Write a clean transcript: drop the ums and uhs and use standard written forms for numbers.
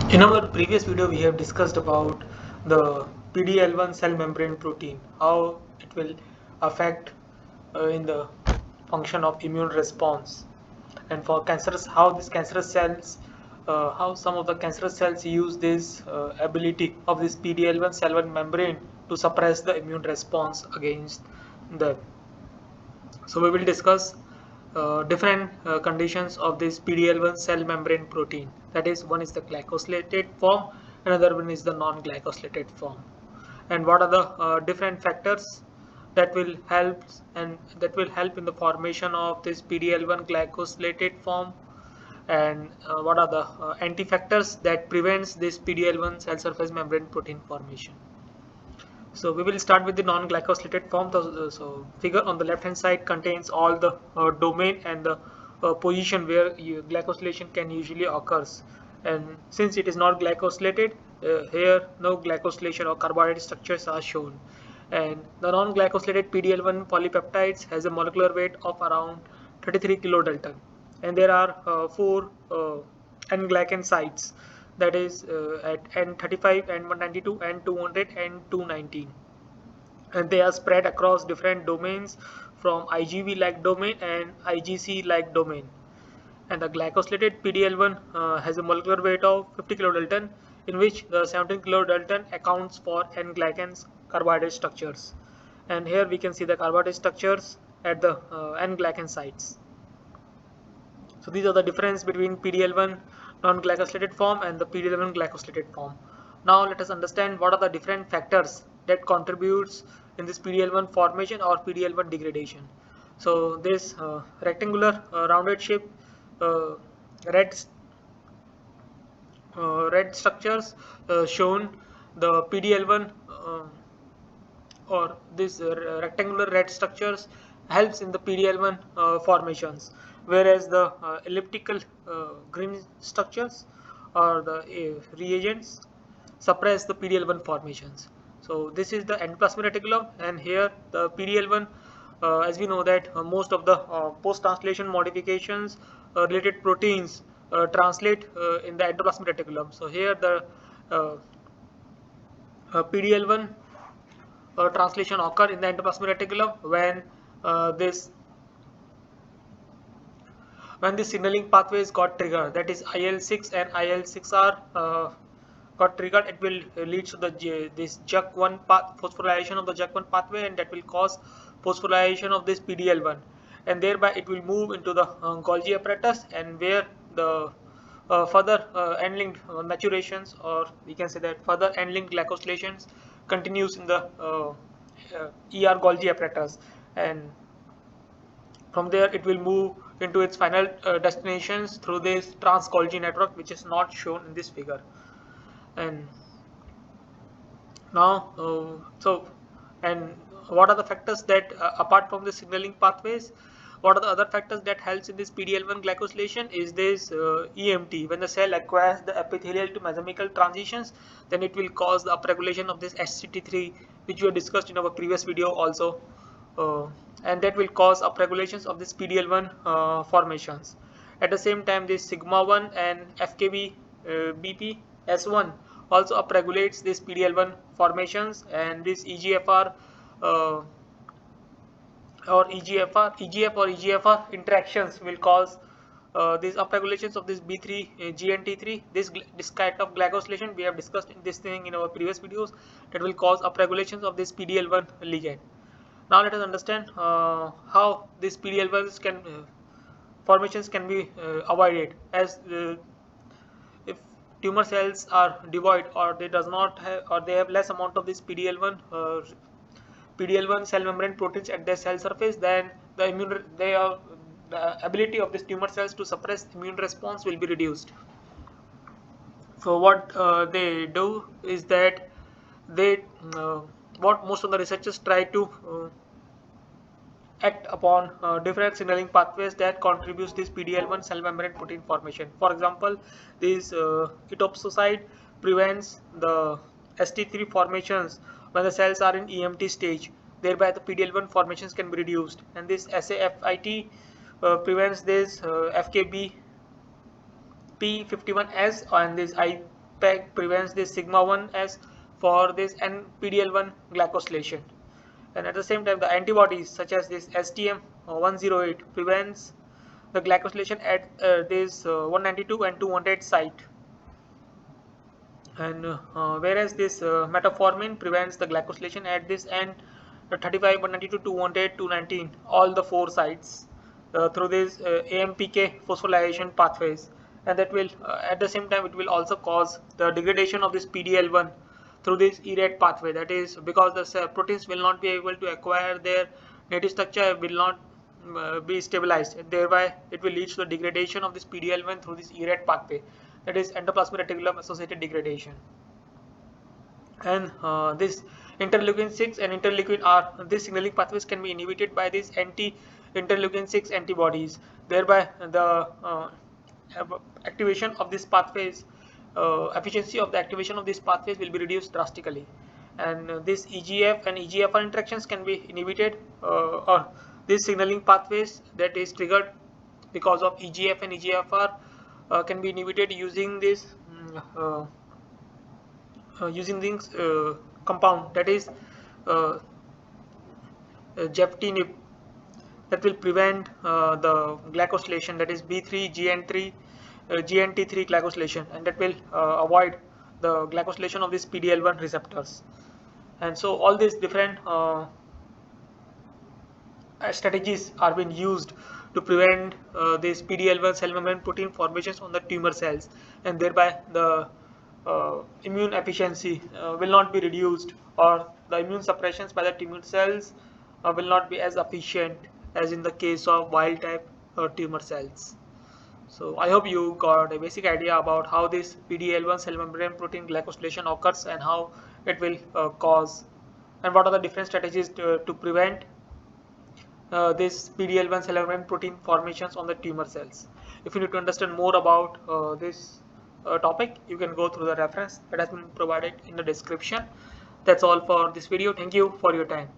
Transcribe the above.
In our previous video, we have discussed about the PD-L1 cell membrane protein, how it will affect in the function of immune response, and for cancers, how these cancerous cells, how some of the cancerous cells use this ability of this PD-L1 cell membrane to suppress the immune response against them. So we will discuss different conditions of this PD-L1 cell membrane protein. That is, one is the glycosylated form, another one is the non-glycosylated form. And what are the different factors that will help in the formation of this PD-L1 glycosylated form, and what are the anti-factors that prevents this PD-L1 cell surface membrane protein formation. So we will start with the non-glycosylated form. So figure on the left hand side contains all the domain and the position where glycosylation can usually occurs. And since it is not glycosylated, here no glycosylation or carbohydrate structures are shown. And the non-glycosylated PD-L1 polypeptides has a molecular weight of around 33 kilodalton. And there are four N-glycan sites, that is at N35, N192, N200 and 219, and they are spread across different domains from IgV like domain and IgC like domain. And the glycosylated PD-L1 has a molecular weight of 50 kilodalton, in which the 17 kilodalton accounts for N-glycans carbohydrate structures. And here we can see the carbohydrate structures at the N-glycan sites. So these are the difference between PD-L1 non-glycosylated form and the PD-L1 glycosylated form. Now let us understand what are the different factors that contributes in this PD-L1 formation or PD-L1 degradation. So this rectangular rounded shape uh, red red structures shown the PD-L1 or this rectangular red structures helps in the PD-L1 formations, whereas the elliptical green structures or the reagents suppress the PD-L1 formations. So this is the endoplasmic reticulum, and here the PD-L1, as we know that most of the post-translation modifications related proteins translate in the endoplasmic reticulum. So here the PD-L1 translation occur in the endoplasmic reticulum when uh, this this signaling pathways got triggered, that is IL-6 and IL-6R got triggered. It will lead to the this JAK1 phosphorylation of the JAK1 pathway, and that will cause phosphorylation of this PD-L1, and thereby it will move into the Golgi apparatus, and where the further end-linked maturations, or we can say that further end-linked glycosylations continues in the ER Golgi apparatus, and from there it will move into its final destinations through this trans-Golgi network, which is not shown in this figure. And now and what are the factors that apart from the signaling pathways, what are the other factors that helps in this PD-L1 glycosylation is this EMT. When the cell acquires the epithelial to mesenchymal transitions, then it will cause the upregulation of this SCT3, which we have discussed in our previous video also, and that will cause upregulations of this PD-L1 formations. At the same time, this sigma 1 and FKB BPS1 also upregulates this PD-L1 formations, and this EGFR or EGFR interactions will cause these upregulations of this B3 GNT3. This kind of glycosylation we have discussed in this thing in our previous videos, that will cause upregulations of this PD-L1 ligand. Now let us understand how these PD-L1s can formations can be avoided, as if tumor cells are devoid, or they does not have, or they have less amount of this PD-L1 cell membrane proteins at their cell surface, then the ability of these tumor cells to suppress immune response will be reduced. So what they do is that they what most of the researchers try to act upon different signaling pathways that contributes this PD-L1 cell membrane protein formation. For example, this etoposide prevents the ST3 formations when the cells are in EMT stage. Thereby, the PD-L1 formations can be reduced, and this SAFIT prevents this FKB P51S and this PEG prevents this sigma 1s for this and PD-L1 glycosylation. And at the same time, the antibodies such as this STM-108 prevents the glycosylation at this 192 and 200 site. And whereas this metformin prevents the glycosylation at this end 35, 192, 200, 219, all the four sites through this AMPK phosphorylation pathways, and that will at the same time it will also cause the degradation of this PD-L1 through this ERAT pathway. That is because the proteins will not be able to acquire their native structure, will not be stabilized, and thereby it will lead to the degradation of this PD-L1 through this ERAT pathway, that is endoplasmic reticulum associated degradation. And this interleukin 6 and interleukin R, these signaling pathways can be inhibited by these anti-interleukin 6 antibodies, thereby the activation of these pathways, efficiency of the activation of these pathways will be reduced drastically. And this EGF and EGFR interactions can be inhibited, or these signaling pathways that is triggered because of EGF and EGFR can be inhibited using this compound, that is geftinib, that will prevent the glycosylation, that is B3 GNT3 glycosylation, and that will avoid the glycosylation of these PD-L1 receptors. And so all these different strategies are being used to prevent this PD-L1 cell membrane protein formations on the tumor cells, and thereby the immune efficiency will not be reduced, or the immune suppressions by the tumor cells will not be as efficient as in the case of wild type tumor cells. So I hope you got a basic idea about how this PD-L1 cell membrane protein glycosylation occurs and how it will cause, and what are the different strategies to prevent this PD-L1 cell membrane protein formations on the tumor cells. If you need to understand more about this topic, you can go through the reference that has been provided in the description. That's all for this video. Thank you for your time.